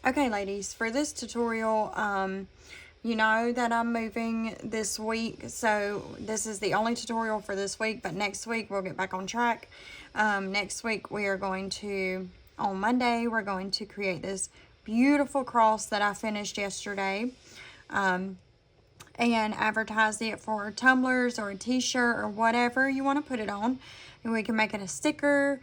Okay, ladies, for this tutorial, you know that I'm moving this week, so this is the only tutorial for this week, but next week we'll get back on track. Next week we are going to, on Monday, we're going to create this beautiful cross that I finished yesterday, and advertise it for tumblers or a t-shirt or whatever you want to put it on, and we can make it a sticker,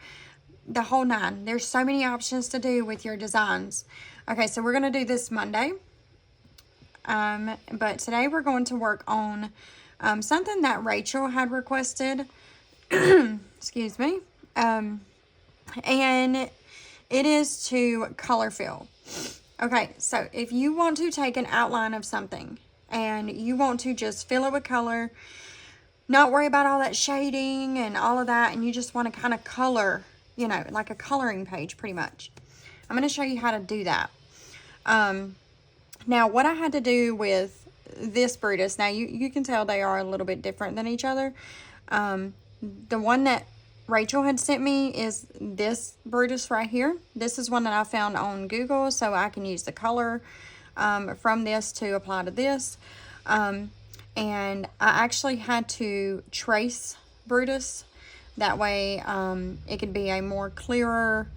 the whole nine. There's so many options to do with your designs. Okay, so we're going to do this Monday. But today we're going to work on something that Rachel had requested. Excuse me. And it is to color fill. Okay, so if you want to take an outline of something and you want to just fill it with color, not worry about all that shading and all of that, and you just want to kind of color, you know, like a coloring page pretty much, I'm going to show you how to do that. Now what I had to do with this Brutus, now you can tell they are a little bit different than each other. The one that Rachel had sent me is this Brutus right here. This is one that I found on Google, so I can use the color from this to apply to this. And I actually had to trace Brutus. That way it could be a more clearer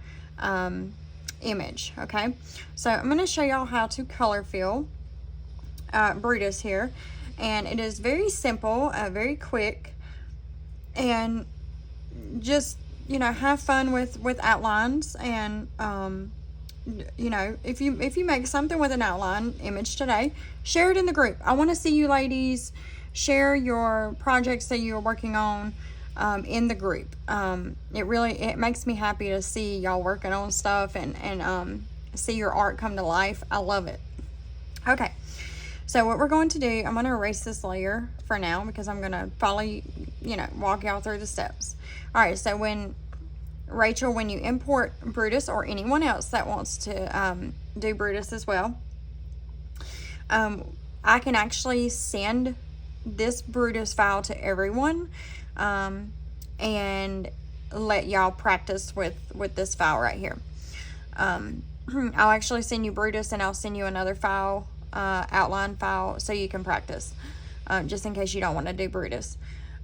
image. Okay, so I'm going to show y'all how to color fill Brutus here, and it is very simple, very quick, and just, you know, have fun with outlines. And you know, if you make something with an outline image today, share it in the group. I want to see you ladies share your projects that you're working on in the group. It makes me happy to see y'all working on stuff and see your art come to life. I love it. Okay, so what we're going to do, I'm going to erase this layer for now because I'm going to follow you, walk y'all through the steps. All right, so when you import Brutus, or anyone else that wants to do Brutus as well, I can actually send this Brutus file to everyone and let y'all practice with this file right here. I'll actually send you Brutus, and I'll send you another file, outline file, so you can practice, just in case you don't want to do Brutus.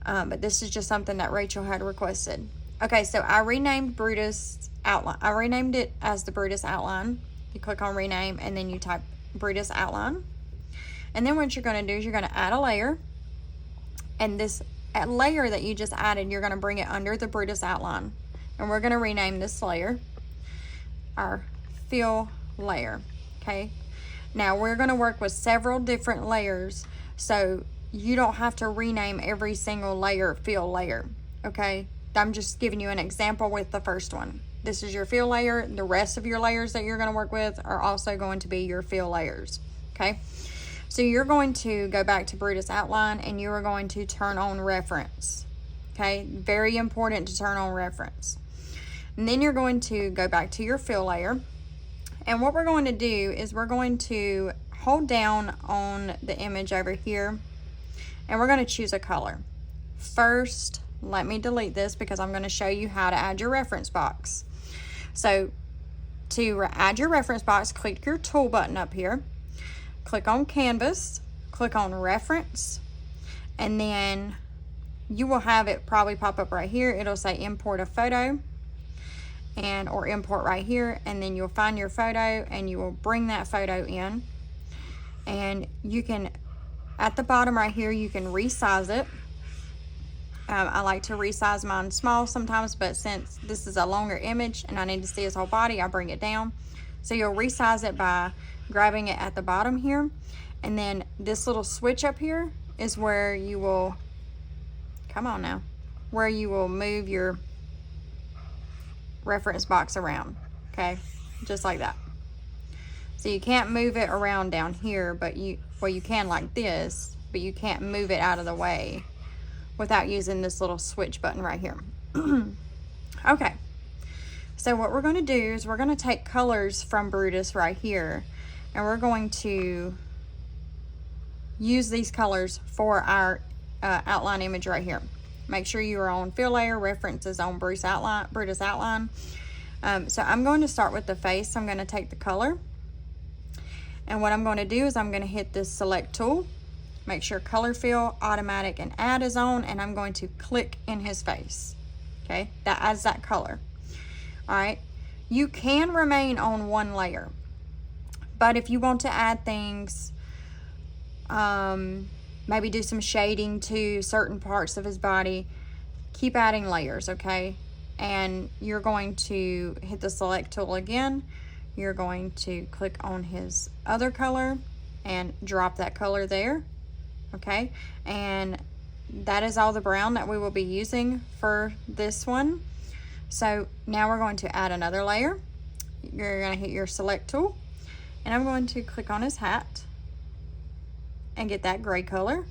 But this is just something that Rachel had requested. Okay, so I renamed Brutus outline. I renamed it as the Brutus outline. You click on rename, and then you type Brutus outline. And then what you're going to do is you're going to add a layer, and this layer that you just added, you're going to bring it under the Brutus outline, and we're going to rename this layer our fill layer. Okay, now we're going to work with several different layers, so you don't have to rename every single layer fill layer. Okay, I'm just giving you an example with the first one. This is your fill layer. The rest of your layers that you're going to work with are also going to be your fill layers. Okay, so you're going to go back to Brutus outline, and you are going to turn on reference. Okay, very important to turn on reference. And then you're going to go back to your fill layer, and what we're going to do is we're going to hold down on the image over here, and we're going to choose a color. First, let me delete this because I'm going to show you how to add your reference box. So to add your reference box, click your tool button up here, click on canvas, click on reference, and then you will have it probably pop up right here. It'll say import a photo, or import right here, and then you'll find your photo and you will bring that photo in, and you can, at the bottom right here, you can resize it. I like to resize mine small sometimes, but since this is a longer image and I need to see his whole body, I bring it down. So you'll resize it by grabbing it at the bottom here, and then this little switch up here is where you will, where you will move your reference box around. Okay, just like that. So you can't move it around down here, but you can like this, but you can't move it out of the way without using this little switch button right here. Okay, so what we're going to do is we're going to take colors from Brutus right here, and we're going to use these colors for our outline image right here. Make sure you are on fill layer, references on Brutus outline. So I'm going to start with the face. I'm going to take the color, And what I'm going to do is I'm going to hit this select tool, make sure color fill, automatic, and add is on, and I'm going to click in his face. Okay, that adds that color. All right, you can remain on one layer, but if you want to add things, maybe do some shading to certain parts of his body, keep adding layers, okay? And you're going to hit the select tool again. You're going to click on his other color and drop that color there, okay? And that is all the brown that we will be using for this one. So now we're going to add another layer. You're going to hit your select tool, and I'm going to click on his hat and get that gray color,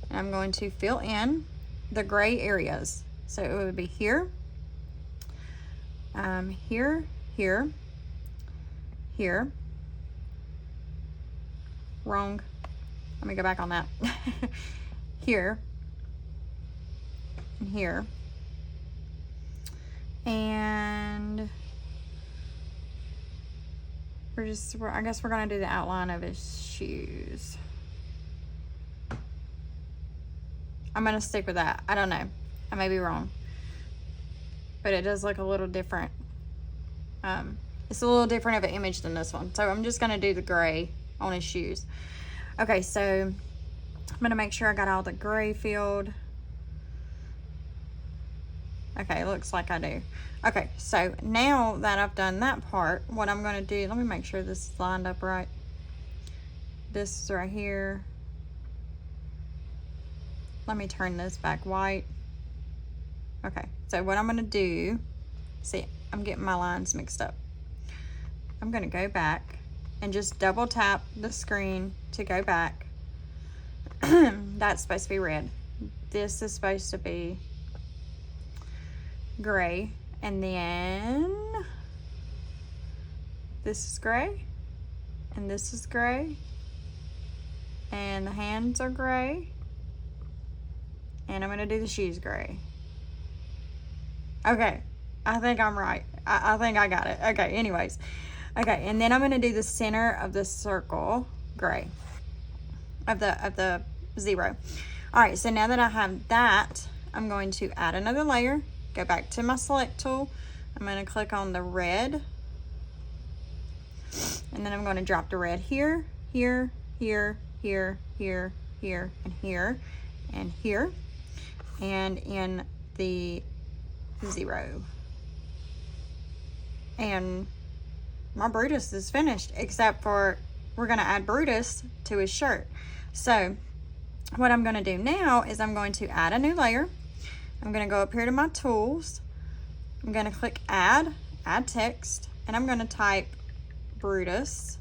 and I'm going to fill in the gray areas. So it would be here, here, here, here. Wrong. Let me go back on that. Here, and here, and I guess we're gonna do the outline of his shoes. I'm gonna stick with that. I don't know. I may be wrong, but it does look a little different. It's a little different of an image than this one. So I'm just gonna do the gray on his shoes. Okay, so I'm gonna make sure I got all the gray filled. Okay, looks like I do. Okay, so now that I've done that part, what I'm gonna do, let me make sure this is lined up right. This is right here. Let me turn this back white. Okay, so what I'm gonna do, see, I'm getting my lines mixed up. I'm gonna go back and just double tap the screen to go back. That's supposed to be red. This is supposed to be gray. And then this is gray. And this is gray. And the hands are gray. And I'm gonna do the shoes gray. Okay, I think I'm right. I think I got it. Okay, anyways. Okay, and then I'm gonna do the center of the circle gray. Of the zero. Alright, so now that I have that, I'm going to add another layer. Go back to my select tool. I'm gonna click on the red. And then I'm gonna drop the red here, here, here, here, here, here, and here, and here. And in the zero. And my Brutus is finished, except for we're gonna add Brutus to his shirt. So what I'm gonna do now is I'm going to add a new layer. I'm gonna go up here to my tools. I'm gonna click add text, and I'm gonna type Brutus.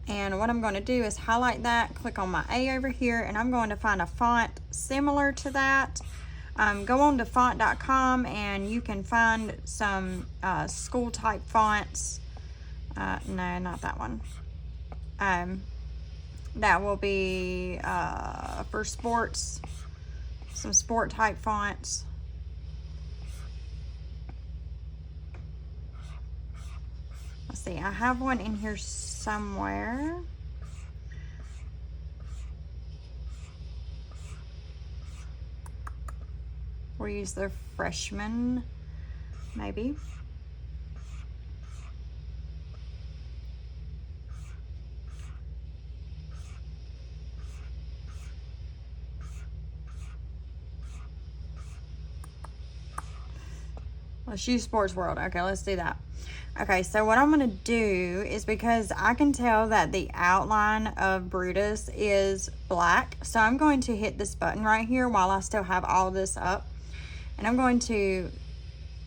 And what I'm gonna do is highlight that, click on my A over here, and I'm going to find a font similar to that. Go on to font.com and you can find some school type fonts. No, not that one. That will be for sports, some sport type fonts. Let's see, I have one in here somewhere. We'll use the freshman, maybe. Let's use Sports World. Okay, let's do that. Okay, so what I'm going to do is, because I can tell that the outline of Brutus is black, so I'm going to hit this button right here while I still have all this up. And I'm going to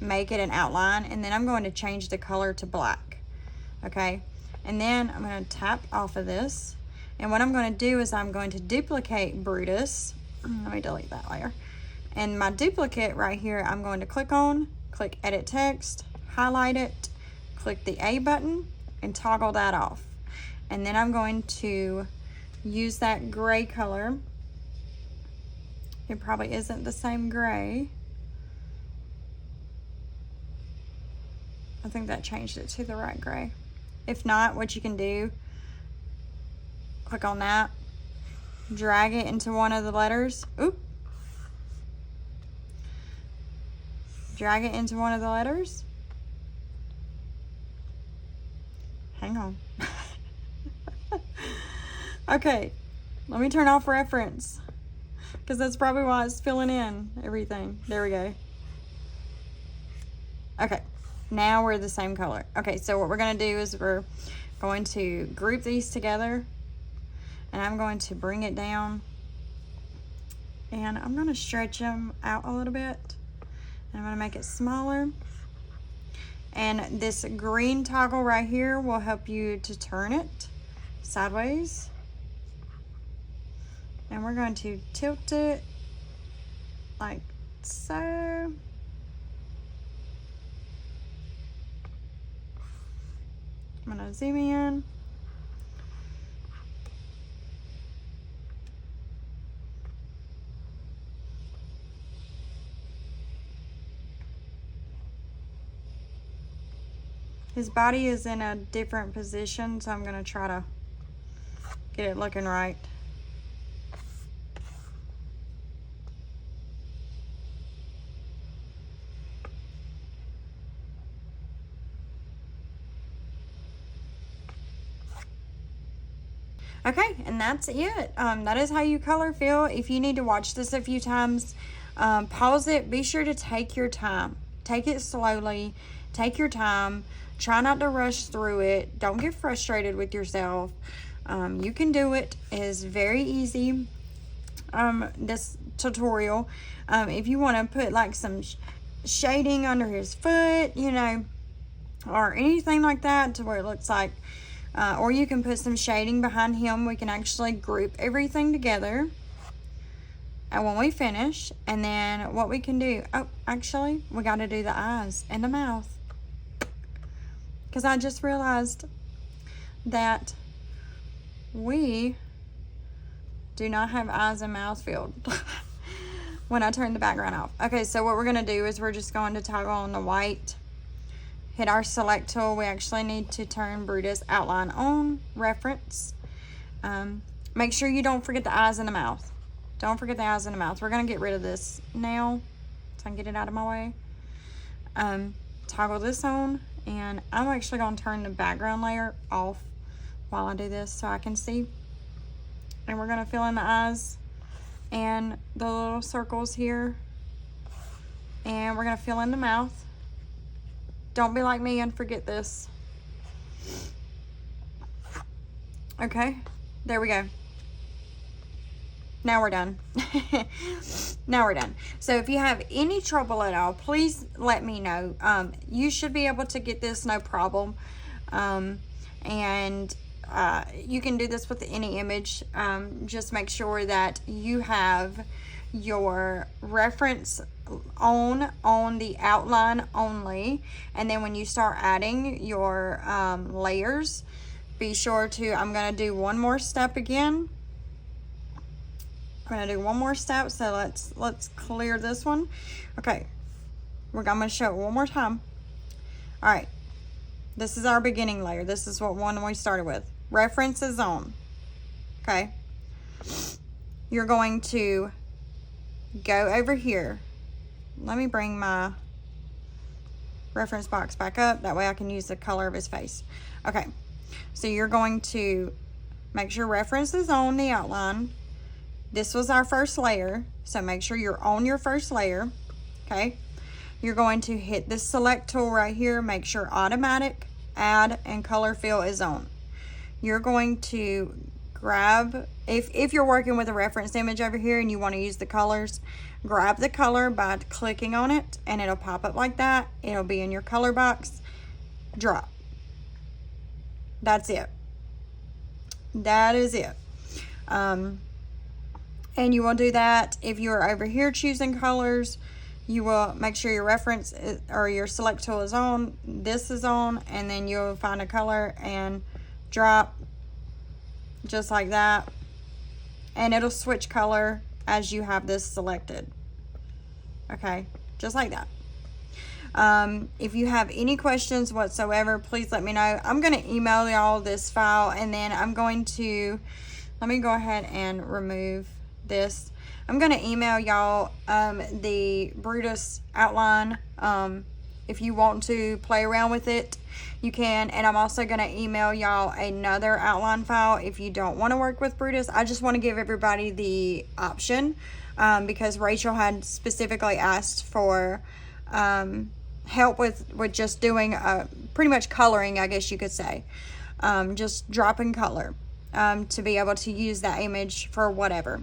make it an outline, and then I'm going to change the color to black. Okay, and then I'm going to tap off of this. And what I'm going to do is I'm going to duplicate Brutus. Let me delete that layer. And my duplicate right here, I'm going to click on, click edit text, highlight it, click the A button, and toggle that off. And then I'm going to use that gray color. It probably isn't the same gray. I think that changed it to the right gray. If not, what you can do Click on that. Drag it into one of the letters. Oop. Drag it into one of the letters. Hang on. Okay, let me turn off reference, because that's probably why it's filling in everything. There we go. Okay, now we're the same color. Okay, so what we're going to do is we're going to group these together, and I'm going to bring it down, and I'm going to stretch them out a little bit. I'm going to make it smaller. And this green toggle right here will help you to turn it sideways. And we're going to tilt it like so. I'm going to zoom in. His body is in a different position, so I'm going to try to get it looking right. Okay, and that's it. That is how you color fill. If you need to watch this a few times, pause it. Be sure to take your time. Take it slowly. Take your time. Try not to rush through it. Don't get frustrated with yourself. You can do it. It is very easy. This tutorial. If you want to put like some shading under his foot, you know, or anything like that to where it looks like, or you can put some shading behind him. We can actually group everything together. And when we finish, and then what we can do, oh, actually, we got to do the eyes and the mouth. Because I just realized that we do not have eyes and mouth filled when I turn the background off. Okay, so what we're going to do is we're just going to toggle on the white. Hit our select tool. We actually need to turn Brutus outline on, reference. Make sure you don't forget the eyes and the mouth. Don't forget the eyes and the mouth. We're going to get rid of this now so I can get it out of my way. Toggle this on, and I'm actually going to turn the background layer off while I do this so I can see. And we're going to fill in the eyes and the little circles here. And we're going to fill in the mouth. Don't be like me and forget this. Okay, there we go. Now we're done. Now we're done. So if you have any trouble at all, please let me know. You should be able to get this no problem. And you can do this with any image. Just make sure that you have your reference on the outline only, and then when you start adding your layers, be sure to, I'm going to do one more step again. I'm going to do one more step, so let's clear this one. Okay, I'm going to show it one more time. All right, this is our beginning layer. This is what one we started with. Reference is on. Okay, you're going to go over here. Let me bring my reference box back up. That way I can use the color of his face. Okay, so you're going to make sure reference is on the outline. This was our first layer, so make sure you're on your first layer. Okay, you're going to hit this select tool right here. Make sure automatic, add, and color fill is on. You're going to grab, if you're working with a reference image over here and you want to use the colors, grab the color by clicking on it, and it'll pop up like that. It'll be in your color box. Drop. That's it. That is it. And you will do that if you are over here choosing colors. You will make sure your reference is, or your select tool is on. This is on, and then you'll find a color and drop just like that, and it'll switch color as you have this selected. Okay, just like that. If you have any questions whatsoever, please let me know. I'm going to email y'all this file, and then I'm going to let me go ahead and remove this. I'm going to email y'all the Brutus outline. If you want to play around with it, you can. And I'm also going to email y'all another outline file if you don't want to work with Brutus. I just want to give everybody the option because Rachel had specifically asked for help with just doing pretty much coloring, I guess you could say. Just dropping color to be able to use that image for whatever.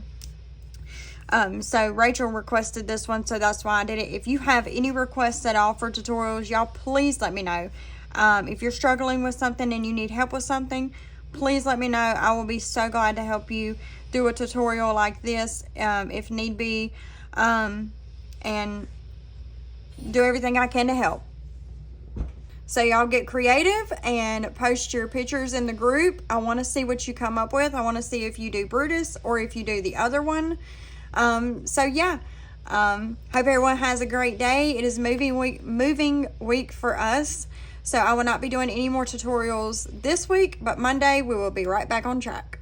So Rachel requested this one, so that's why I did it. If you have any requests at all for tutorials, y'all please let me know. If you're struggling with something and you need help with something, please let me know. I will be so glad to help you through a tutorial like this, if need be, and do everything I can to help. So y'all get creative and post your pictures in the group. I want to see what you come up with. I want to see if you do Brutus or if you do the other one. So yeah, hope everyone has a great day. It is moving week for us. So I will not be doing any more tutorials this week, but Monday we will be right back on track.